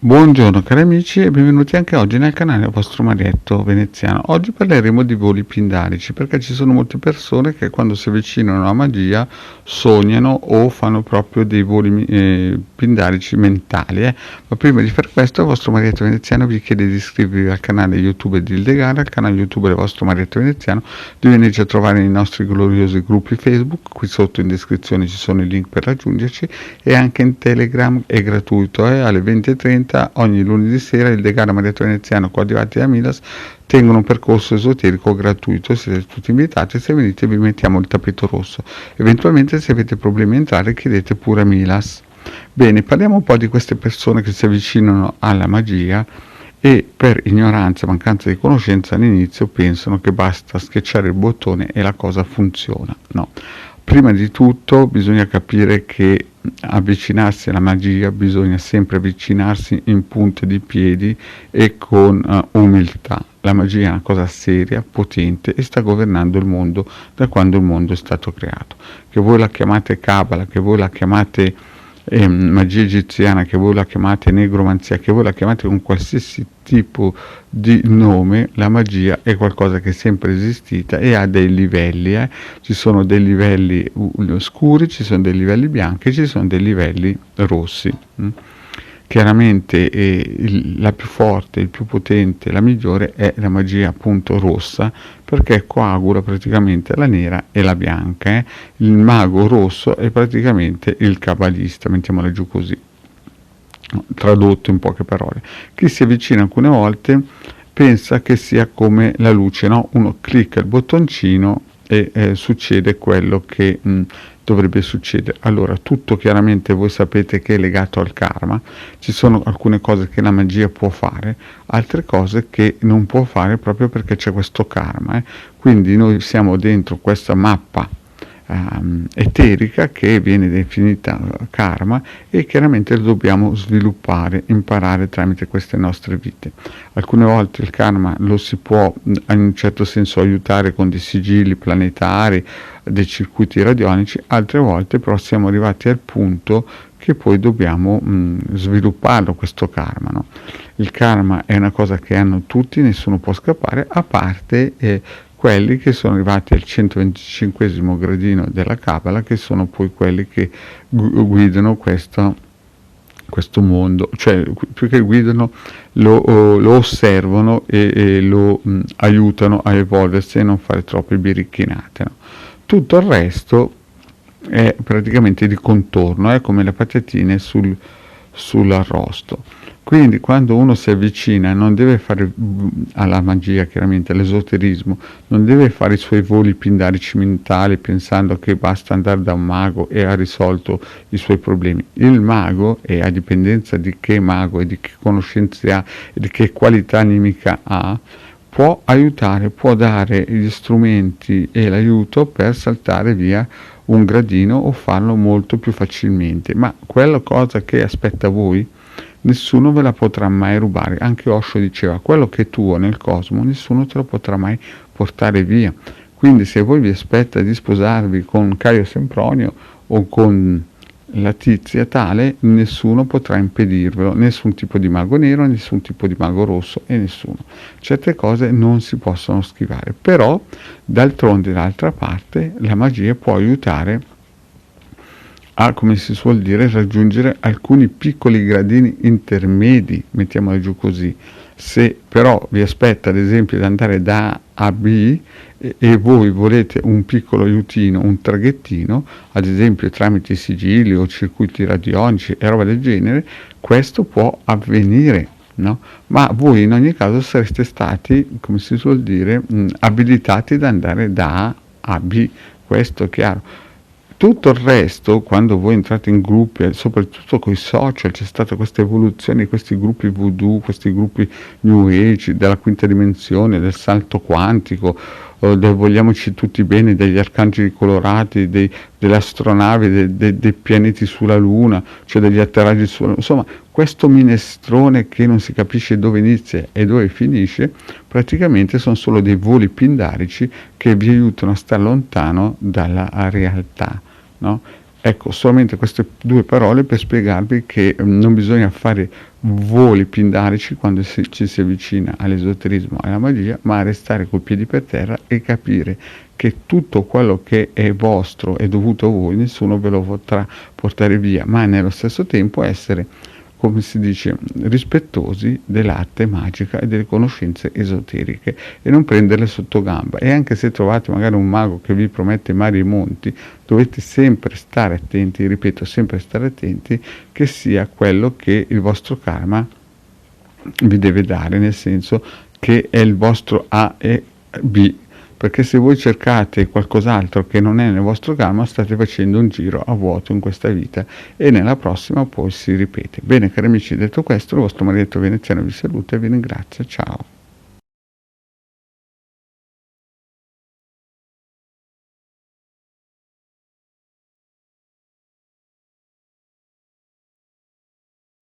Buongiorno cari amici e benvenuti anche oggi nel canale vostro Marietto Veneziano. Oggi parleremo di voli pindarici perché ci sono molte persone che quando si avvicinano alla magia sognano o fanno proprio dei voli pindarici mentali. Ma prima di fare questo il vostro Marietto Veneziano vi chiede di iscrivervi al canale YouTube di Ildegara, al canale YouTube del vostro Marietto Veneziano, di venirci a trovare nei nostri gloriosi gruppi Facebook, qui sotto in descrizione ci sono i link per raggiungerci, e anche in Telegram è gratuito, alle 20:30 ogni lunedì sera il Degana Marietto Veneziano coadiuvati da Milas tengono un percorso esoterico gratuito. Siete tutti invitati, se venite vi mettiamo il tappeto rosso, eventualmente se avete problemi a entrare chiedete pure a Milas. Bene, parliamo un po' di queste persone che si avvicinano alla magia e per ignoranza, mancanza di conoscenza all'inizio pensano che basta schiacciare il bottone e la cosa funziona. No, prima di tutto bisogna capire che avvicinarsi alla magia bisogna sempre avvicinarsi in punta di piedi e con umiltà. La magia è una cosa seria, potente e sta governando il mondo da quando il mondo è stato creato. Che voi la chiamate Kabbalah, che voi la chiamate magia egiziana, che voi la chiamate negromanzia, che voi la chiamate con qualsiasi tipo di nome, la magia è qualcosa che è sempre esistita e ha dei livelli. Ci sono dei livelli scuri, ci sono dei livelli bianchi, ci sono dei livelli rossi. Chiaramente la più forte, il più potente, la migliore è la magia appunto rossa, perché coagula praticamente la nera e la bianca. Il mago rosso è praticamente il cabalista, mettiamola giù così, tradotto in poche parole. Chi si avvicina alcune volte pensa che sia come la luce, no? Uno clicca il bottoncino e succede quello che dovrebbe succedere. Allora, tutto chiaramente voi sapete che è legato al karma. Ci sono alcune cose che la magia può fare, altre cose che non può fare proprio perché c'è questo karma. Quindi noi siamo dentro questa mappa eterica che viene definita karma e chiaramente lo dobbiamo sviluppare, imparare tramite queste nostre vite. Alcune volte il karma lo si può in un certo senso aiutare con dei sigilli planetari, dei circuiti radionici, altre volte però siamo arrivati al punto che poi dobbiamo svilupparlo questo karma, no? Il karma è una cosa che hanno tutti, nessuno può scappare, a parte quelli che sono arrivati al 125esimo gradino della Kabbalah, che sono poi quelli che guidano questo mondo, cioè più che guidano lo osservano e lo aiutano a evolversi e non fare troppe biricchinate, no? Tutto il resto è praticamente di contorno, è come le patatine sull'arrosto. Quindi quando uno si avvicina non deve fare alla magia, chiaramente all'esoterismo, non deve fare i suoi voli pindarici mentali pensando che basta andare da un mago e ha risolto i suoi problemi. Il mago, e a dipendenza di che mago e di che conoscenze ha e di che qualità animica ha, può aiutare, può dare gli strumenti e l'aiuto per saltare via un gradino o farlo molto più facilmente. Ma quella cosa che aspetta voi nessuno ve la potrà mai rubare. Anche Osho diceva: quello che è tuo nel cosmo nessuno te lo potrà mai portare via. Quindi se voi vi aspetta di sposarvi con Caio Sempronio o con la tizia tale, nessuno potrà impedirvelo, nessun tipo di mago nero, nessun tipo di mago rosso e nessuno. Certe cose non si possono schivare, però d'altronde d'altra parte la magia può aiutare a, come si suol dire, raggiungere alcuni piccoli gradini intermedi, mettiamoli giù così. Se però vi aspetta ad esempio di andare da A a B e voi volete un piccolo aiutino, un traghettino, ad esempio tramite sigilli o circuiti radionici e roba del genere, questo può avvenire, no? Ma voi in ogni caso sareste stati, come si suol dire, abilitati ad andare da A a B, questo è chiaro. Tutto il resto, quando voi entrate in gruppi, soprattutto con i social, c'è stata questa evoluzione di questi gruppi voodoo, questi gruppi New Age, della quinta dimensione, del salto quantico, del vogliamoci tutti bene, degli arcangeli colorati, delle astronavi, dei pianeti sulla Luna, cioè degli atterraggi sulla Luna. Insomma, questo minestrone che non si capisce dove inizia e dove finisce, praticamente sono solo dei voli pindarici che vi aiutano a stare lontano dalla realtà, no? Ecco, solamente queste due parole per spiegarvi che non bisogna fare voli pindarici quando ci si avvicina all'esoterismo e alla magia, ma restare coi piedi per terra e capire che tutto quello che è vostro è dovuto a voi, nessuno ve lo potrà portare via, ma nello stesso tempo essere, come si dice, rispettosi dell'arte magica e delle conoscenze esoteriche e non prenderle sotto gamba. E anche se trovate magari un mago che vi promette mari e monti, dovete sempre stare attenti, ripeto, sempre stare attenti che sia quello che il vostro karma vi deve dare, nel senso che è il vostro A e B, perché se voi cercate qualcos'altro che non è nel vostro karma state facendo un giro a vuoto in questa vita e nella prossima poi si ripete. Bene cari amici, detto questo, il vostro Marietto Veneziano vi saluta e vi ringrazia, ciao.